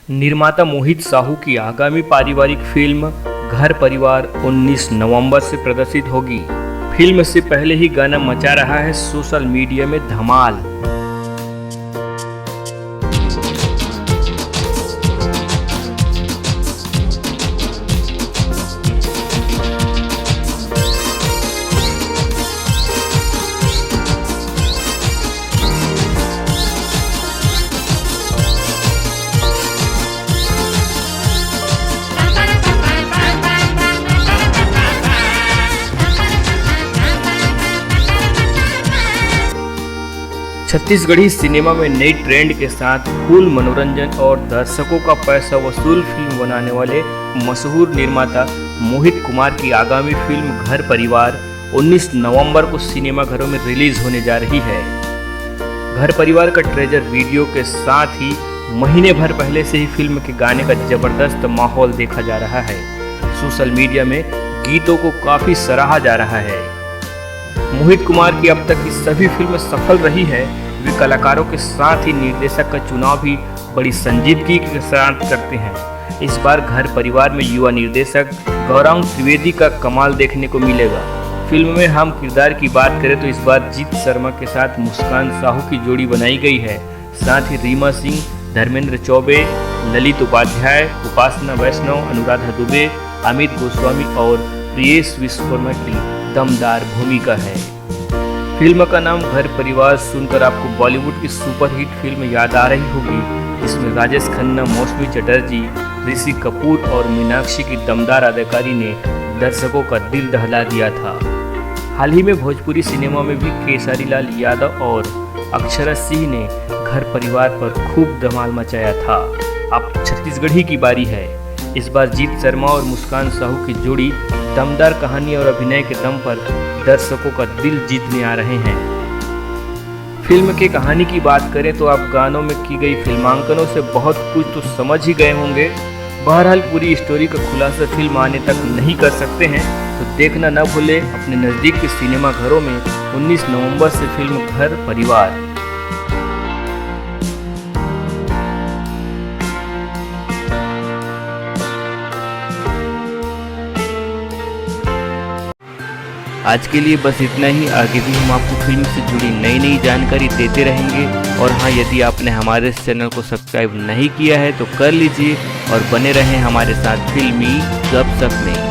निर्माता मोहित साहू की आगामी पारिवारिक फिल्म घर परिवार 19 नवंबर से प्रदर्शित होगी। फिल्म से पहले ही गाना मचा रहा है सोशल मीडिया में धमाल। 'छत्तीसगढ़ी सिनेमा में नई ट्रेंड के साथ फुल मनोरंजन और दर्शकों का पैसा वसूल फिल्म बनाने वाले मशहूर निर्माता मोहित कुमार की आगामी फिल्म घर परिवार 19 नवंबर को सिनेमाघरों में रिलीज होने जा रही है। घर परिवार का ट्रेजर वीडियो के साथ ही महीने भर पहले से ही फिल्म के गाने का जबरदस्त माहौल देखा जा रहा है। सोशल मीडिया में गीतों को काफी सराहा जा रहा है। मोहित कुमार की अब तक की सभी फिल्में सफल रही है। वे कलाकारों के साथ ही निर्देशक का चुनाव भी बड़ी संजीदगी के साथ करते हैं। इस बार घर परिवार में युवा निर्देशक गौरांग त्रिवेदी का कमाल देखने को मिलेगा। फिल्म में हम किरदार की बात करें तो इस बार जीत शर्मा के साथ मुस्कान साहू की जोड़ी बनाई गई है। साथ ही रीमा सिंह, धर्मेंद्र चौबे, ललित उपाध्याय, उपासना वैष्णव, अनुराधा दुबे, अमित गोस्वामी और प्रियेश विश्वकर्मा की दमदार भूमिका है। फिल्म का नाम घर परिवार सुनकर आपको बॉलीवुड की सुपरहिट फिल्म याद आ रही होगी। इसमें राजेश खन्ना, मौसमी चटर्जी, ऋषि कपूर और मीनाक्षी की दमदार अदाकारी ने दर्शकों का दिल दहला दिया था। हाल ही में भोजपुरी सिनेमा में भी केसरी लाल यादव और अक्षरा सिंह ने घर परिवार पर खूब धमाल मचाया था। अब छत्तीसगढ़ी की बारी है। इस बार जीत शर्मा और मुस्कान साहू की जोड़ी दमदार कहानी और अभिनय के दम पर दर्शकों का दिल जीतने आ रहे हैं। फिल्म की कहानी की बात करें तो आप गानों में की गई फिल्मांकनों से बहुत कुछ तो समझ ही गए होंगे। बहरहाल पूरी स्टोरी का खुलासा फिल्म आने तक नहीं कर सकते हैं, तो देखना न भूले अपने नज़दीक के सिनेमा घरों में 19 नवंबर से फिल्म घर परिवार। आज के लिए बस इतना ही। आगे भी हम आपको फिल्म से जुड़ी नई नई जानकारी देते रहेंगे। और हाँ, यदि आपने हमारे इस चैनल को सब्सक्राइब नहीं किया है तो कर लीजिए और बने रहें हमारे साथ फिल्मी गपशप में।